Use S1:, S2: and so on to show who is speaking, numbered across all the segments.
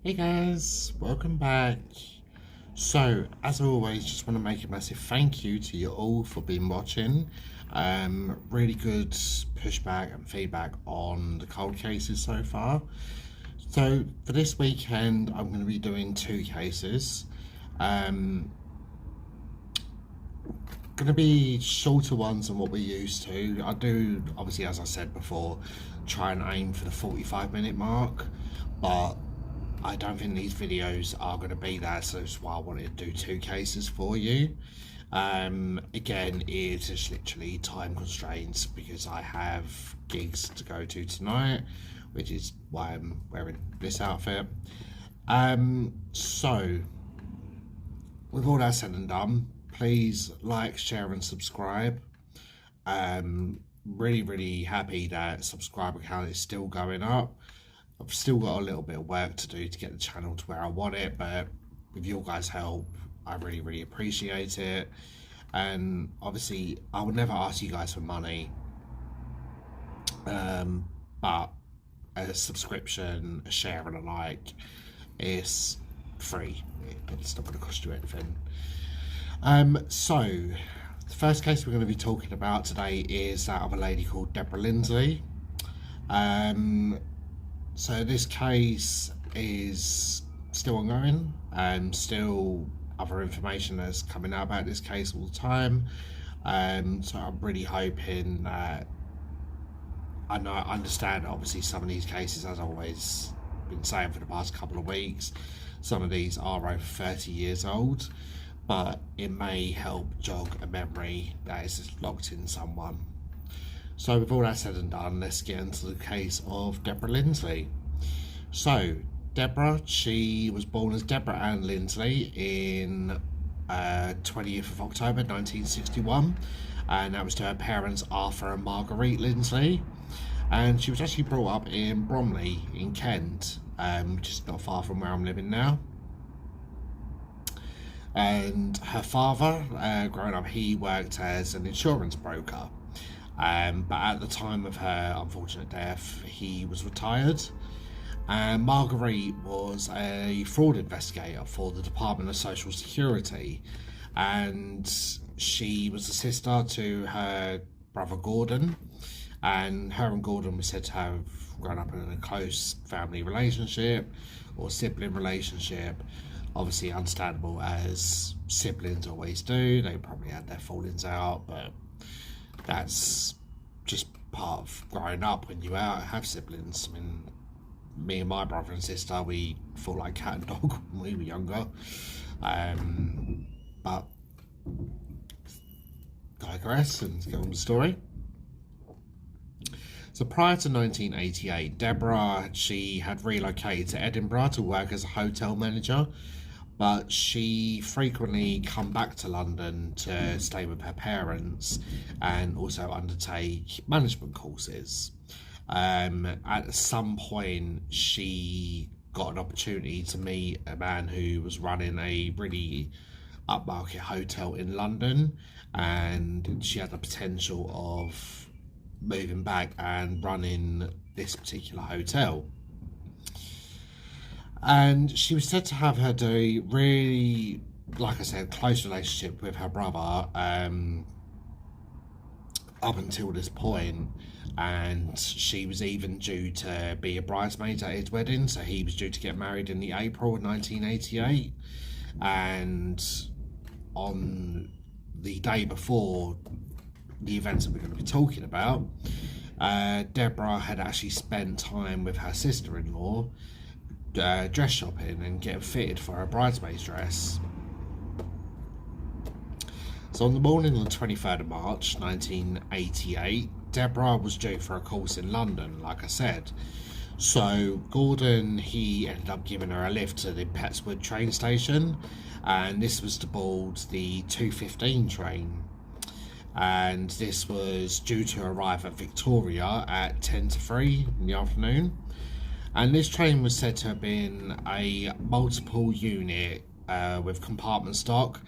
S1: Hey guys, welcome back. So, as always, just want to make a massive thank you to you all for being watching. Really good pushback and feedback on the cold cases so far. So, for this weekend, I'm going to be doing 2 cases. Going to be shorter ones than what we're used to. I do, obviously, as I said before, try and aim for the 45-minute mark, but I don't think these videos are going to be that, so that's why I wanted to do 2 cases for you. Again, it's just literally time constraints because I have gigs to go to tonight, which is why I'm wearing this outfit. So, with all that said and done, please like, share and subscribe. Really happy that subscriber count is still going up. I've still got a little bit of work to do to get the channel to where I want it, but with your guys' help, I really appreciate it. And obviously, I would never ask you guys for money, but a subscription, a share, and a like is free. It's not going to cost you anything. So, the first case we're going to be talking about today is that of a lady called Deborah Linsley. So this case is still ongoing and still other information that's coming out about this case all the time. So I'm really hoping that I understand obviously some of these cases, as I've always been saying for the past couple of weeks, some of these are over 30 years old, but it may help jog a memory that is locked in someone. So with all that said and done, let's get into the case of Deborah Linsley. So, Deborah, she was born as Deborah Ann Linsley in 20th of October 1961, and that was to her parents Arthur and Marguerite Linsley. And she was actually brought up in Bromley in Kent, which is not far from where I'm living now. And her father, growing up, he worked as an insurance broker. But at the time of her unfortunate death, he was retired. And Marguerite was a fraud investigator for the Department of Social Security, and she was a sister to her brother Gordon, and her and Gordon were said to have grown up in a close family relationship or sibling relationship. Obviously understandable, as siblings always do. They probably had their fallings out, but that's just part of growing up when you have siblings. I mean, me and my brother and sister, we fought like cat and dog when we were younger. But digress and get on with the story. So prior to 1988, Deborah, she had relocated to Edinburgh to work as a hotel manager, but she frequently come back to London to stay with her parents and also undertake management courses. At some point, she got an opportunity to meet a man who was running a really upmarket hotel in London, and she had the potential of moving back and running this particular hotel. And she was said to have had a really, like I said, close relationship with her brother up until this point, and she was even due to be a bridesmaid at his wedding. So he was due to get married in the April of 1988, and on the day before the events that we're going to be talking about, Deborah had actually spent time with her sister-in-law dress shopping and getting fitted for her bridesmaid's dress. So on the morning of the 23rd of March 1988, Deborah was due for a course in London, like I said. So Gordon, he ended up giving her a lift to the Pettswood train station, and this was to board the 2:15 train. And this was due to arrive at Victoria at 10 to 3 in the afternoon. And this train was said to have been a multiple unit with compartment stock,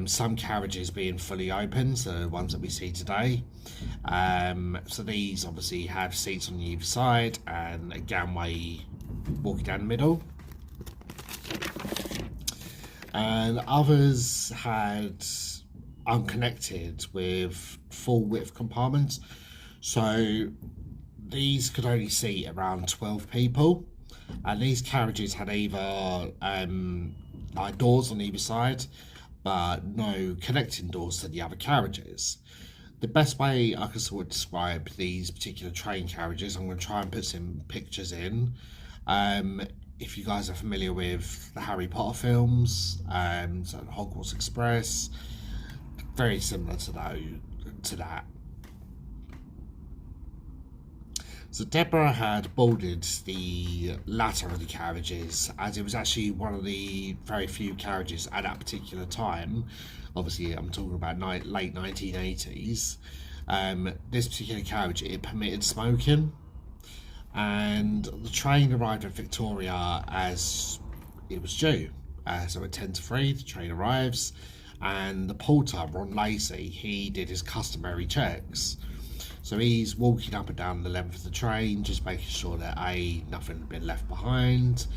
S1: some carriages being fully open, so the ones that we see today. So these obviously have seats on either side and a gangway walking down the middle. and others had unconnected with full width compartments. So these could only seat around 12 people, and these carriages had either like doors on either side, but no connecting doors to the other carriages. The best way I can sort of describe these particular train carriages, I'm going to try and put some pictures in. If you guys are familiar with the Harry Potter films, so Hogwarts Express, very similar to that. So Deborah had boarded the latter of the carriages, as it was actually one of the very few carriages at that particular time. Obviously, I'm talking about late 1980s. This particular carriage, it permitted smoking, and the train arrived at Victoria as it was due. So at 10 to 3, the train arrives, and the porter, Ron Lacey, he did his customary checks. So he's walking up and down the length of the train, just making sure that nothing had been left behind.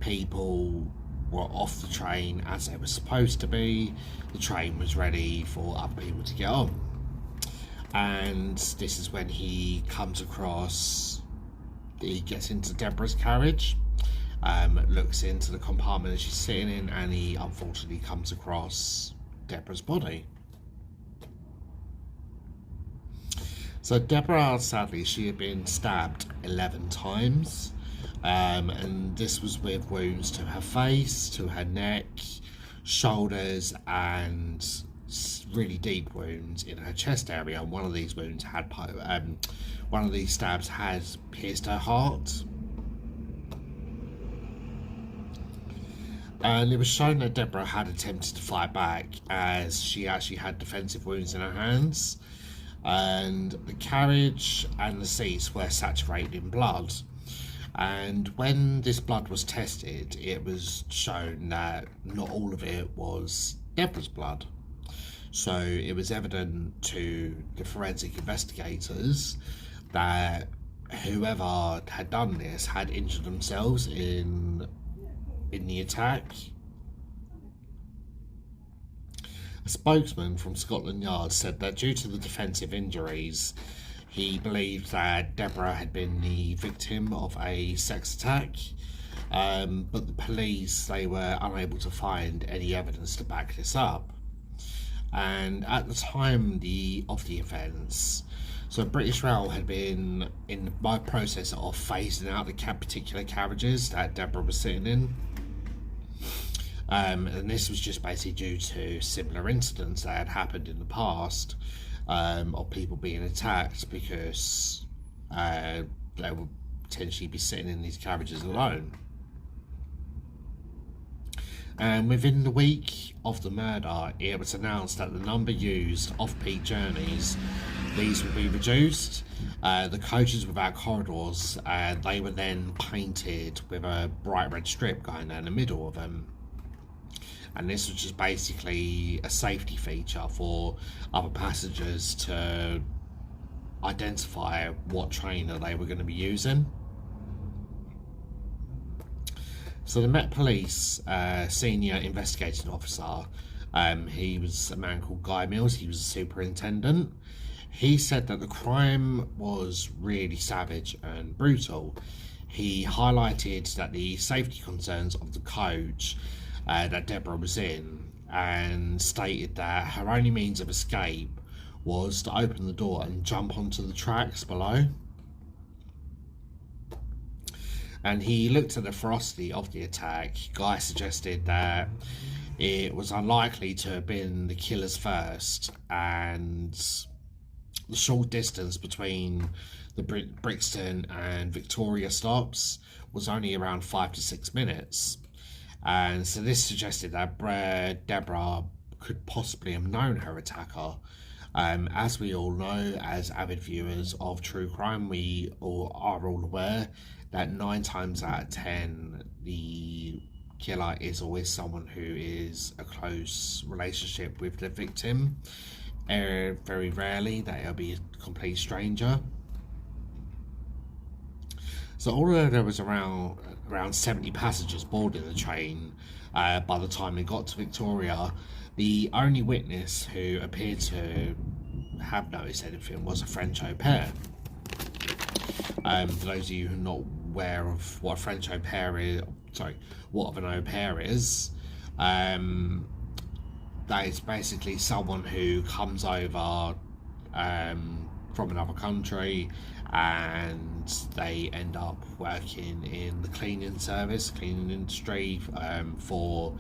S1: People were off the train as they were supposed to be. The train was ready for other people to get on. And this is when he gets into Deborah's carriage, looks into the compartment that she's sitting in, and he unfortunately comes across Deborah's body. So Deborah, sadly, she had been stabbed 11 times, and this was with wounds to her face, to her neck, shoulders, and really deep wounds in her chest area. And one of these stabs had pierced her heart. And it was shown that Deborah had attempted to fight back, as she actually had defensive wounds in her hands. And the carriage and the seats were saturated in blood, and when this blood was tested, it was shown that not all of it was Deborah's blood. So it was evident to the forensic investigators that whoever had done this had injured themselves in the attack. A spokesman from Scotland Yard said that due to the defensive injuries, he believed that Deborah had been the victim of a sex attack, but the police, they were unable to find any evidence to back this up. And at the time of the events, so British Rail had been in the process of phasing out the particular carriages that Deborah was sitting in. And this was just basically due to similar incidents that had happened in the past, of people being attacked because they would potentially be sitting in these carriages alone. And within the week of the murder, it was announced that the number used off-peak journeys, these would be reduced. The coaches without corridors, they were then painted with a bright red strip going down the middle of them. And this was just basically a safety feature for other passengers to identify what train that they were going to be using. So the Met Police senior investigating officer, he was a man called Guy Mills. He was a superintendent. He said that the crime was really savage and brutal. He highlighted that the safety concerns of the coach that Deborah was in, and stated that her only means of escape was to open the door and jump onto the tracks below. And he looked at the ferocity of the attack. Guy suggested that it was unlikely to have been the killers first, and the short distance between the Brixton and Victoria stops was only around 5 to 6 minutes. And so this suggested that Deborah could possibly have known her attacker. As we all know, as avid viewers of true crime, we are all aware that 9 times out of 10, the killer is always someone who is a close relationship with the victim. Very rarely they'll be a complete stranger. So although there was around around 70 passengers boarding the train by the time it got to Victoria. The only witness who appeared to have noticed anything was a French au pair. For those of you who are not aware of what a French au pair is, what an au pair is, that is basically someone who comes over from another country and they end up working in the cleaning industry for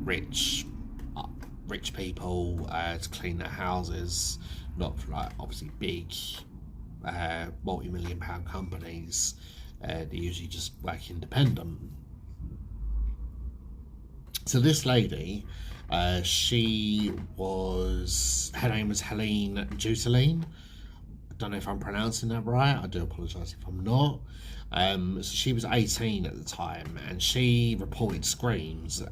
S1: rich people to clean their houses, not for like obviously big multi-million pound companies. They usually just work independent. So this lady, her name was Helene Juteline. I don't know if I'm pronouncing that right. I do apologise if I'm not. So she was 18 at the time, and she reported screams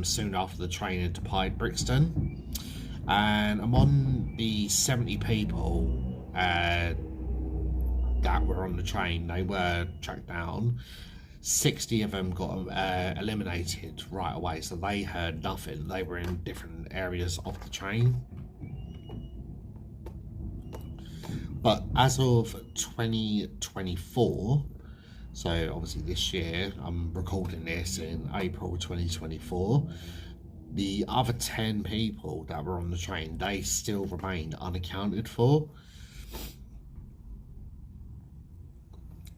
S1: soon after the train had departed Brixton. And among the 70 people that were on the train, they were tracked down. 60 of them got eliminated right away, so they heard nothing. They were in different areas of the train. But as of 2024, so obviously this year, I'm recording this in April 2024, the other 10 people that were on the train, they still remain unaccounted for.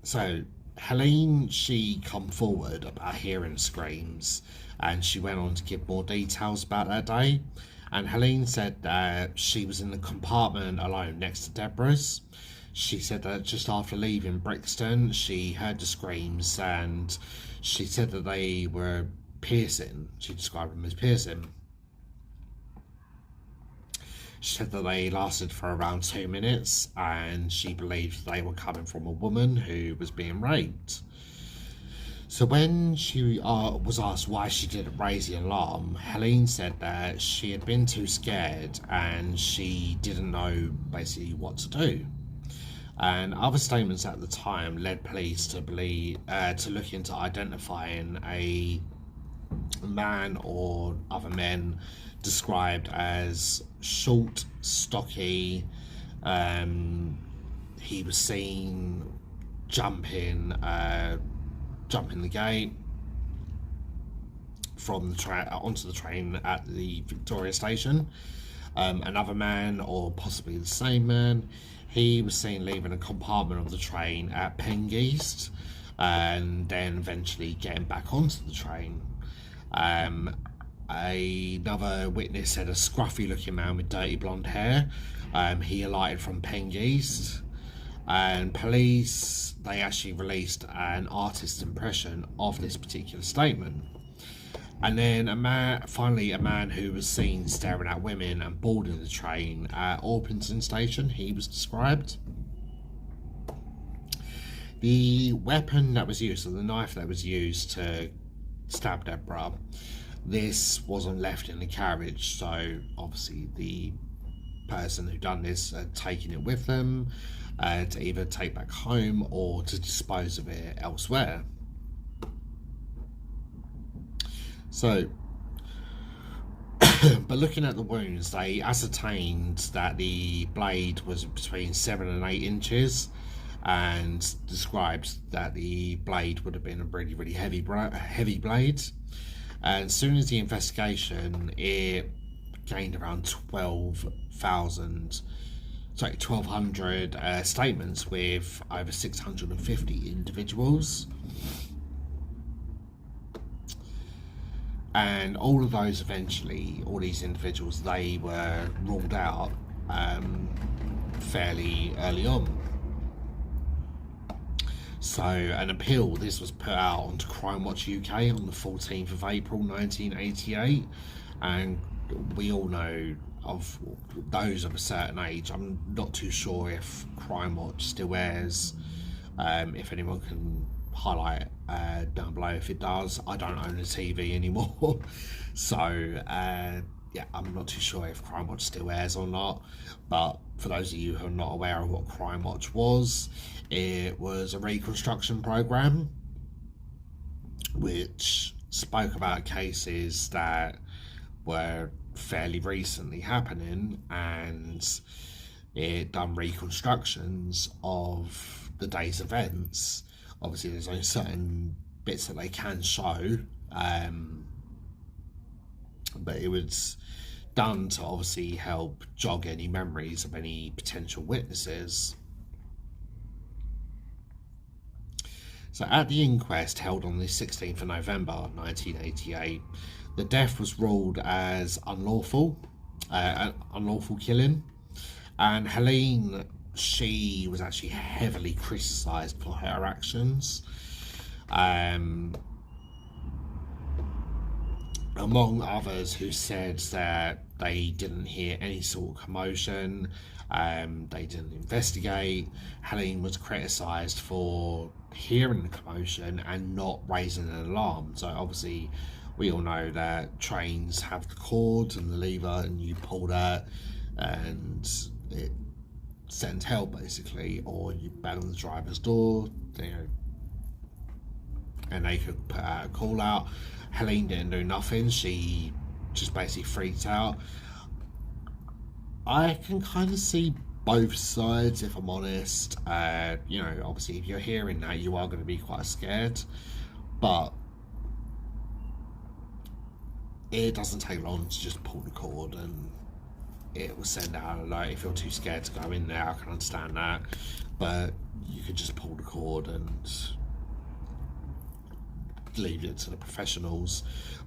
S1: So Helene, she come forward about hearing screams, and she went on to give more details about that day. And Helene said that she was in the compartment alone next to Deborah's. She said that just after leaving Brixton, she heard the screams, and she said that they were piercing. She described them as piercing. She said that they lasted for around 2 minutes, and she believed they were coming from a woman who was being raped. So when she was asked why she didn't raise the alarm, Helene said that she had been too scared and she didn't know basically what to do. And other statements at the time led police to look into identifying a man or other men described as short, stocky. He was seen jumping the gate from the onto the train at the Victoria station. Another man, or possibly the same man, he was seen leaving a compartment of the train at Pengeast and then eventually getting back onto the train. Another witness said a scruffy looking man with dirty blonde hair. He alighted from Pengeast, and police, they actually released an artist's impression of this particular statement. And then a man who was seen staring at women and boarding the train at Orpington station, he was described. The weapon that was used, or the knife that was used to stab Deborah, this wasn't left in the carriage, so obviously the person who done this had taken it with them to either take back home or to dispose of it elsewhere. So, but looking at the wounds, they ascertained that the blade was between 7 and 8 inches, and described that the blade would have been a really, really heavy blade. And as soon as the investigation, it gained around 1,200 statements with over 650 individuals. And all of those eventually, all these individuals, they were ruled out fairly early on. So an appeal, this was put out onto Crime Watch UK on the 14th of April 1988, and we all know of those of a certain age. I'm not too sure if Crime Watch still airs. If anyone can highlight down below if it does. I don't own a TV anymore, so yeah, I'm not too sure if Crime Watch still airs or not. But for those of you who are not aware of what Crime Watch was, it was a reconstruction program which spoke about cases that were fairly recently happening, and it done reconstructions of the day's events. Obviously, there's only certain bits that they can show, but it was done to obviously help jog any memories of any potential witnesses. So at the inquest held on the 16th of November 1988, the death was ruled as unlawful killing, and Helene, she was actually heavily criticised for her actions. Among others who said that they didn't hear any sort of commotion, they didn't investigate. Helene was criticised for hearing the commotion and not raising an alarm. So obviously we all know that trains have the cord and the lever, and you pull that and it sends help basically, or you bang on the driver's door, and they could put out a call out. Helene didn't do nothing. She just basically freaked out. I can kind of see both sides, if I'm honest. Obviously, if you're hearing that, you are going to be quite scared. But it doesn't take long to just pull the cord and it will send out an alert. If you're too scared to go in there, I can understand that. But you could just pull the cord and leave it to the professionals.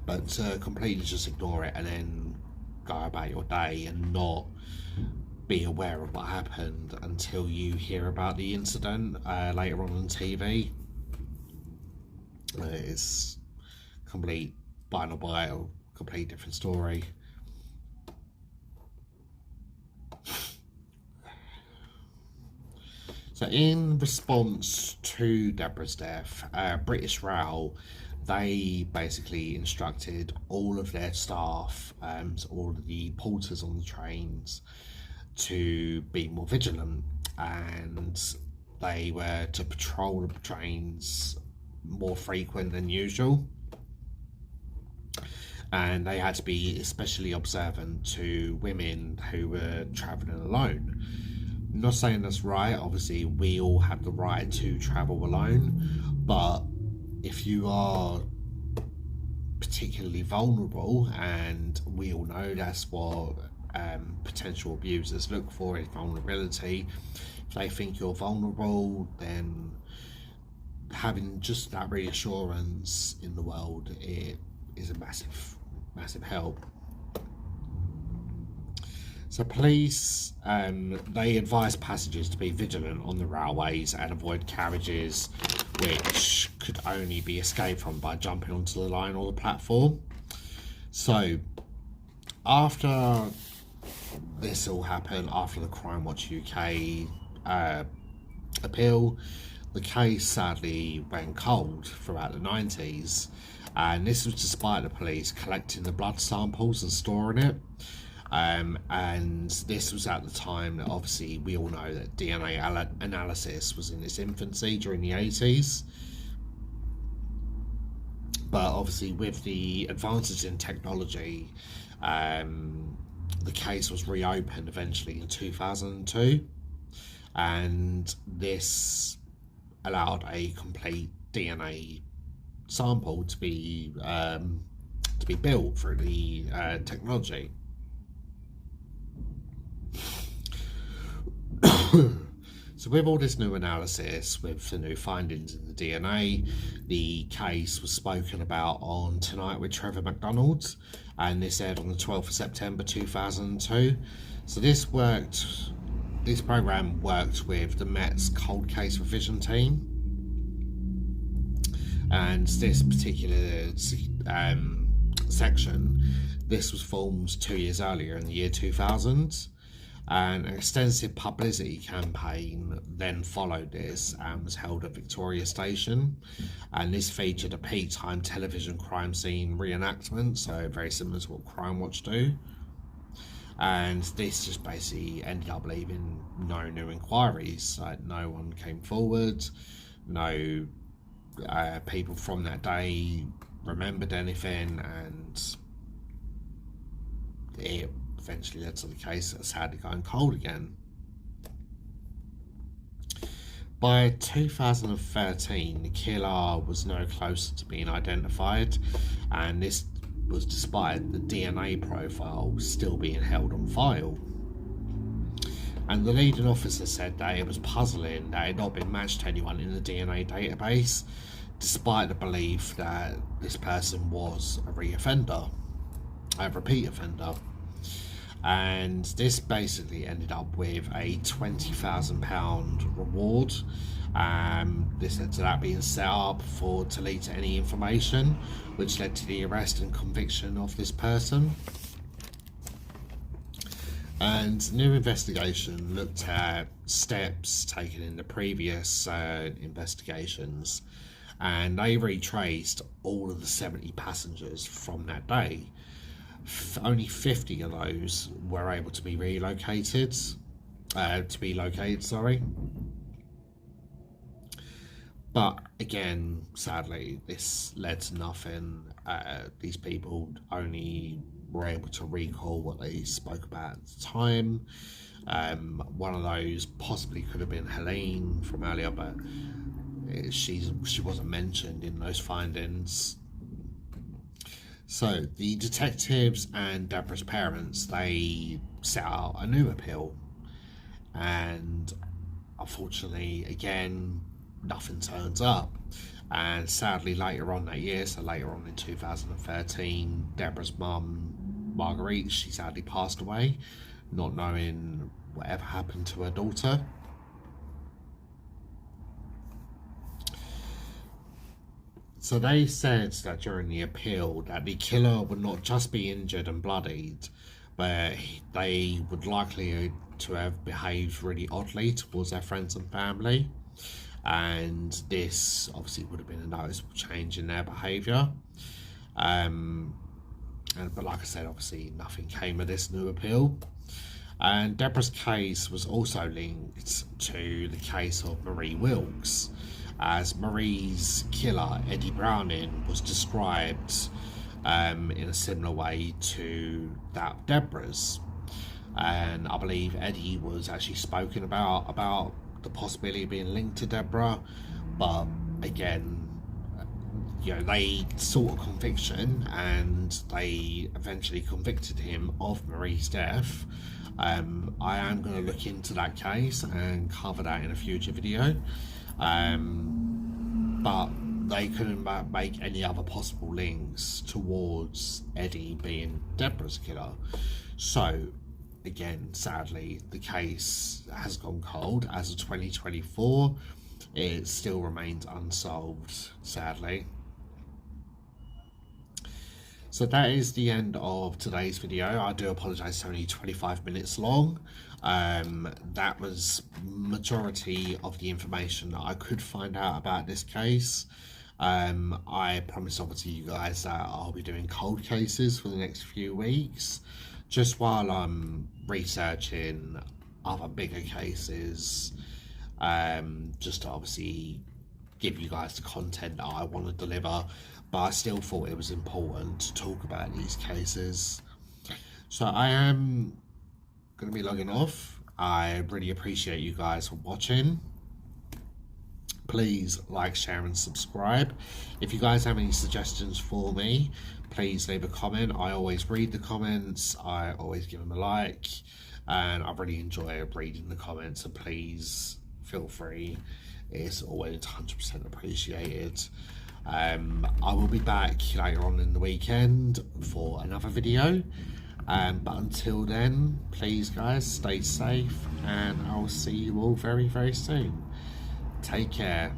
S1: But to completely just ignore it and then go about your day and not be aware of what happened until you hear about the incident later on TV, it's complete bite by a complete different story. So in response to Deborah's death, British Rail, they basically instructed all of their staff, all of the porters on the trains, to be more vigilant, and they were to patrol the trains more frequent than usual, and they had to be especially observant to women who were travelling alone. I'm not saying that's right. Obviously, we all have the right to travel alone, but if you are particularly vulnerable, and we all know that's what potential abusers look for, is vulnerability. If they think you're vulnerable, then having just that reassurance in the world, it is a massive help. So police, they advise passengers to be vigilant on the railways and avoid carriages which could only be escaped from by jumping onto the line or the platform. So after this all happened, after the Crime Watch UK appeal, the case sadly went cold throughout the 90s, and this was despite the police collecting the blood samples and storing it. And this was at the time that obviously we all know that DNA analysis was in its infancy during the 80s. But obviously with the advances in technology, the case was reopened eventually in 2002, and this allowed a complete DNA sample to be built through the technology. So with all this new analysis, with the new findings in the DNA, the case was spoken about on Tonight with Trevor McDonald, and this aired on the 12th of September 2002. So this program worked with the Met's Cold Case Revision team, and this particular section, this was formed 2 years earlier in the year 2000. And an extensive publicity campaign then followed this and was held at Victoria Station, and this featured a peak time television crime scene reenactment, so very similar to what Crime Watch do. And this just basically ended up leaving no new inquiries. Like, no one came forward, no people from that day remembered anything, and it eventually led to the case sadly going cold again. By 2013, the killer was no closer to being identified, and this was despite the DNA profile still being held on file. And the leading officer said that it was puzzling that it had not been matched to anyone in the DNA database, despite the belief that this person was a repeat offender. And this basically ended up with a £20,000 reward. This led to that being set up to lead to any information, which led to the arrest and conviction of this person. And new investigation looked at steps taken in the previous investigations, and they retraced all of the 70 passengers from that day. Only 50 of those were able to be relocated. But again, sadly, this led to nothing. These people only were able to recall what they spoke about at the time. One of those possibly could have been Helene from earlier, but she wasn't mentioned in those findings. So the detectives and Deborah's parents, they set out a new appeal, and unfortunately, again, nothing turns up. And sadly, later on that year, so later on in 2013, Deborah's mum, Marguerite, she sadly passed away, not knowing whatever happened to her daughter. So they said that during the appeal that the killer would not just be injured and bloodied, but they would likely to have behaved really oddly towards their friends and family. And this obviously would have been a noticeable change in their behaviour. But like I said, obviously nothing came of this new appeal. And Deborah's case was also linked to the case of Marie Wilkes, as Marie's killer, Eddie Browning, was described in a similar way to that of Deborah's. And I believe Eddie was actually spoken about the possibility of being linked to Deborah, but again, they sought a conviction and they eventually convicted him of Marie's death. I am going to look into that case and cover that in a future video, but they couldn't make any other possible links towards Eddie being Deborah's killer. So again, sadly, the case has gone cold. As of 2024, it still remains unsolved, sadly. So that is the end of today's video. I do apologise, it's only 25 minutes long. That was majority of the information that I could find out about this case. I promise obviously you guys that I'll be doing cold cases for the next few weeks, just while I'm researching other bigger cases, just to obviously give you guys the content that I want to deliver. But I still thought it was important to talk about these cases. So I am going to be logging off. I really appreciate you guys for watching. Please like, share and subscribe. If you guys have any suggestions for me, please leave a comment. I always read the comments. I always give them a like. And I really enjoy reading the comments. So please feel free. It's always 100% appreciated. I will be back later on in the weekend for another video, but until then, please guys, stay safe, and I'll see you all very, very soon. Take care.